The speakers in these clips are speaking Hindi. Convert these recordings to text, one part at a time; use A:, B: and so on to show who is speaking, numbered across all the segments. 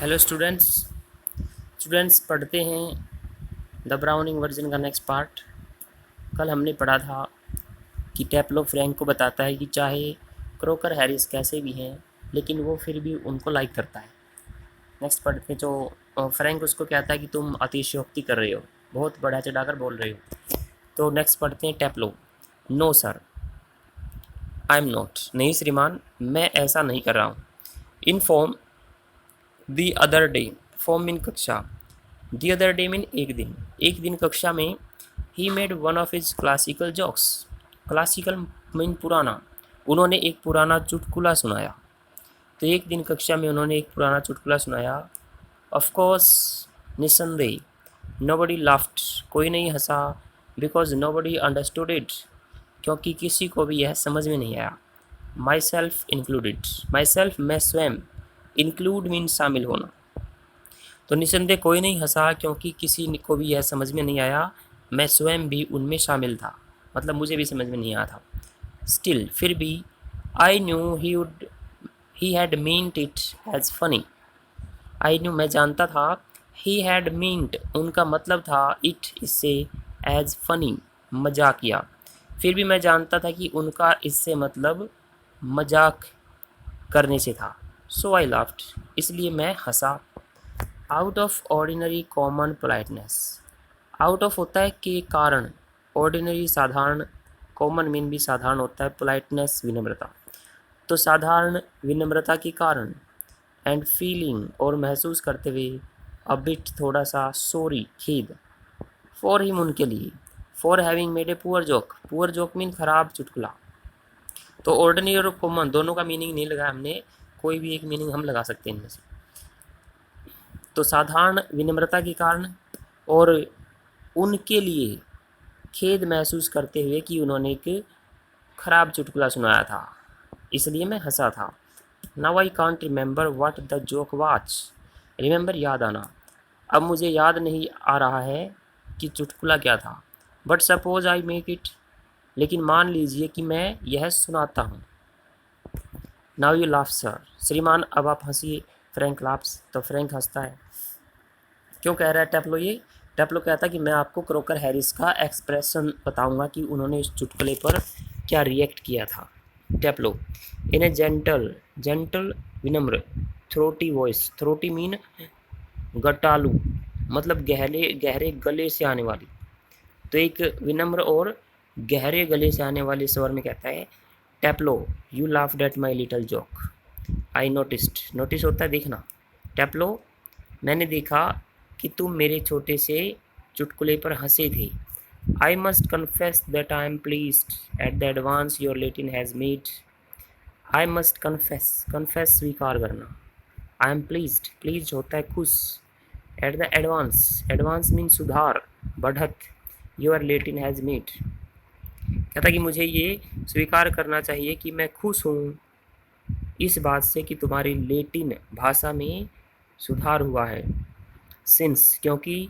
A: Hello students. पढ़ते हैं द ब्राउनिंग वर्जन का नेक्स्ट पार्ट। कल हमने पढ़ा था कि टैप्लो फ्रैंक को बताता है कि चाहे क्रोकर हैरिस कैसे भी हैं लेकिन वो फिर भी उनको लाइक करता है। नेक्स्ट पढ़ते हैं जो फ्रैंक उसको कहता है कि तुम अतिशयोक्ति कर रहे हो, बहुत बढ़ा चढ़ाकर बोल रहे हो। तो नेक्स्ट पढ़ते हैं Taplow. No sir, I am not. नहीं श्रीमान, मैं ऐसा नहीं कर रहा हूँ। In form the other day, form mean कक्षा, दी अदर डे मीन एक दिन कक्षा में ही made one of his classical jokes. Classical mean पुराना, उन्होंने एक पुराना चुटकुला सुनाया। तो एक दिन कक्षा में उन्होंने एक पुराना चुटकुला सुनाया। ऑफ कोर्स, निस्संदेह, नोबडी लाफ्ट, कोई नहीं हंसा। बिकॉज नोबडी अंडरस्टूड इट, क्योंकि किसी को भी यह समझ में नहीं आया। My self included, my self मैं स्वयं, इंक्लूड मीन शामिल होना। तो निसंदेह कोई नहीं हंसा क्योंकि किसी को भी यह समझ में नहीं आया, मैं स्वयं भी उनमें शामिल था, मतलब मुझे भी समझ में नहीं आया था। स्टिल, फिर भी, I knew he had meant it as funny. I knew मैं जानता था, ही हैड मीन्ट उनका मतलब था, इट इससे, एज फनी मजाकिया। फिर भी मैं जानता था कि उनका इससे मतलब मजाक करने से था। सो आई लाफ्ड, इसलिए मैं हंसा। Out of ordinary common politeness, out of होता है के कारण, ऑर्डिनरी साधारण, कॉमन मीन भी साधारण होता है, पोलाइटनेस विनम्रता। तो साधारण विनम्रता के कारण, एंड फीलिंग और महसूस करते हुए, अ बिट थोड़ा सा, सॉरी खेद, फॉर हिम उनके लिए, for having made a poor joke mean खराब चुटकुला। तो ऑर्डिनरी और कॉमन दोनों का मीनिंग नहीं लगाया हमने, कोई भी एक मीनिंग हम लगा सकते हैं इनमें से। तो साधारण विनम्रता के कारण और उनके लिए खेद महसूस करते हुए कि उन्होंने एक खराब चुटकुला सुनाया था, इसलिए मैं हंसा था। Now I can't remember what the joke watch, remember याद आना, अब मुझे याद नहीं आ रहा है कि चुटकुला क्या था। But suppose I make it, लेकिन मान लीजिए कि मैं यह सुनाता हूँ। नाउ यू लाफ सर, श्रीमान अब आप हंसिए। फ्रैंक लाफ्स, तो फ्रैंक हंसता है। क्यों कह रहा है टैप्लो ये? टैप्लो कहता है कि मैं आपको क्रोकर हैरिस का एक्सप्रेशन बताऊंगा कि उन्होंने इस चुटकुले पर क्या रिएक्ट किया था। टैप्लो, इन ए जेंटल, जेंटल विनम्र, थ्रोटी वॉइस, थ्रोटी मीन गटालू, मतलब गहरे गहरे गले से आने वाली। तो एक विनम्र और गहरे गले से आने वाले स्वर में कहता है, Taplow you laughed at my little joke, I noticed, notice होता है देखना। टैप्लो, मैंने देखा कि तुम मेरे छोटे से चुटकुले पर हंसे थे। I must confess that I am pleased at the advance your Latin has made. I must confess, confess स्वीकार करना। आई एम प्लीज्ड, प्लीज होता है खुश। At the advance, advance mean सुधार, बढ़त। योर लेटिन हैज़ मेड, कहता कि मुझे ये स्वीकार करना चाहिए कि मैं खुश हूँ इस बात से कि तुम्हारी लेटिन भाषा में सुधार हुआ है। सिंस, क्योंकि,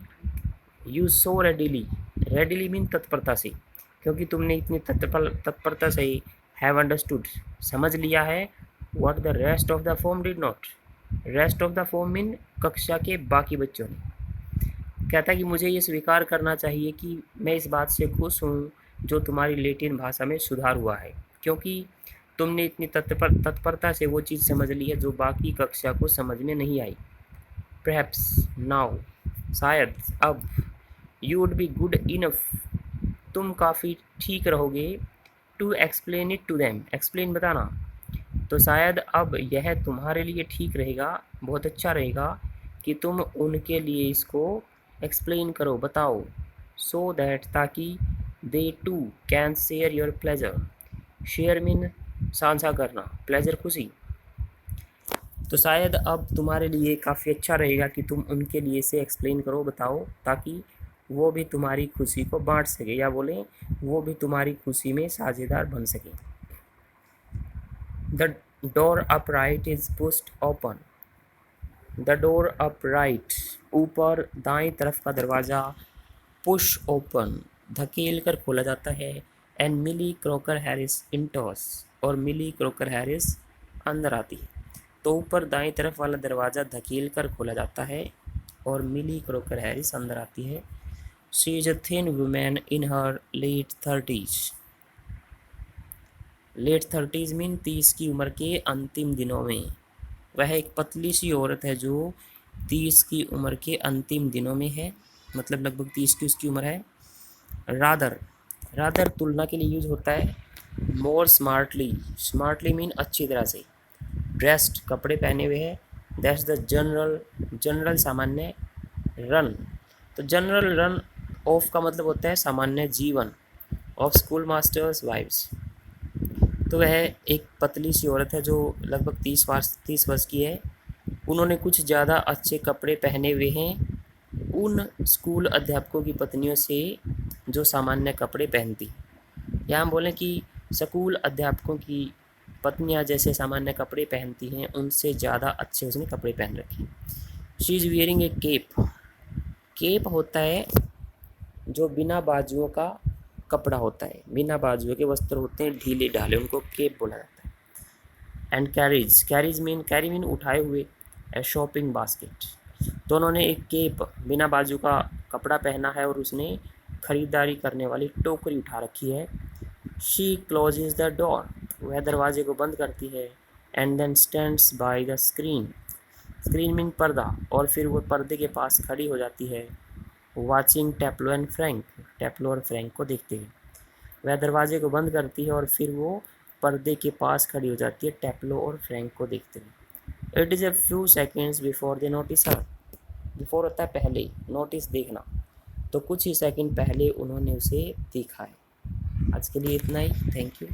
A: you so readily, readily mean तत्परता से, क्योंकि तुमने इतनी तत्परता से हैव अंडरस्टूड समझ लिया है। What the rest of the form did not, rest of the form mean कक्षा के बाकी बच्चों ने। कहता है कि मुझे ये स्वीकार करना चाहिए कि मैं इस बात से खुश हूँ जो तुम्हारी लेटिन भाषा में सुधार हुआ है, क्योंकि तुमने इतनी तत्परता से वो चीज़ समझ ली है जो बाकी कक्षा को समझ में नहीं आई। Perhaps now, शायद अब, you would be good enough, तुम काफ़ी ठीक रहोगे, to explain it to them, explain बताना। तो शायद अब यह तुम्हारे लिए ठीक रहेगा, बहुत अच्छा रहेगा कि तुम उनके लिए इसको एक्सप्लेन करो, बताओ। so that, ताकि they too can share your pleasure, share mean साझा करना, pleasure खुशी। तो शायद अब तुम्हारे लिए काफ़ी अच्छा रहेगा कि तुम उनके लिए इसे एक्सप्लेन करो, बताओ, ताकि वो भी तुम्हारी खुशी को बांट सके, या बोलें वो भी तुम्हारी खुशी में साझेदार बन सके। The door upright is pushed open, the door upright, ऊपर दाएं तरफ का दरवाज़ा, पुश ओपन, धकेल कर खोला जाता है। एंड मिली क्रोकर हैरिस इंटॉस, और मिली क्रोकर हैरिस अंदर आती है। तो ऊपर दाईं तरफ वाला दरवाज़ा धकेल कर खोला जाता है और मिली क्रोकर हैरिस अंदर आती है। She is a thin women in her late 30s। Late 30s mean 30 की उम्र के अंतिम दिनों में। वह एक पतली सी औरत है जो 30 की उम्र के अंतिम दिनों में है, मतलब लगभग 30 की उसकी उम्र है। रादर, रादर तुलना के लिए यूज होता है। मोर स्मार्टली, स्मार्टली मीन अच्छी तरह से। ड्रेस्ड, कपड़े पहने हुए है। दैट्स द जनरल, जनरल सामान्य। रन, तो जनरल रन ऑफ का मतलब होता है सामान्य जीवन। ऑफ स्कूल मास्टर्स वाइफ्स, तो वह एक पतली सी औरत है जो लगभग 30 वर्ष की है। उन्होंने कुछ ज़्यादा अच्छे कपड़े पहने हुए हैं उन स्कूल अध्यापकों की पत्नियों से जो सामान्य कपड़े पहनती। या हम बोलें कि स्कूल अध्यापकों की पत्नियां जैसे सामान्य कपड़े पहनती हैं उनसे ज़्यादा अच्छे उसने कपड़े पहन रखे। She is wearing a cape. Cape होता है जो बिना बाजुओं का कपड़ा होता है, बिना बाजुओं के वस्त्र होते हैं ढीले ढाले, उनको केप बोला जाता है। एंड कैरीज, कैरी मीन उठाए हुए। ए शॉपिंग बास्केट, तो उन्होंने एक केप बिना बाजू का कपड़ा पहना है और उसने खरीदारी करने वाली टोकरी उठा रखी है। शी क्लोजेज द डोर, वह दरवाजे को बंद करती है। And then stands by the screen, screen mean पर्दा, और फिर वो पर्दे के पास खड़ी हो जाती है। वाचिंग टेप्लो एंड फ्रैंक, टेप्लो और फ्रैंक को देखते हुए। वह दरवाजे को बंद करती है और फिर वो पर्दे के पास खड़ी हो जाती है टेप्लो और फ्रैंक को देखते हुए। It is a few seconds before they notice her, before होता है पहले, नोटिस देखना, तो कुछ ही सेकंड पहले उन्होंने उसे देखा है। आज के लिए इतना ही, थैंक यू।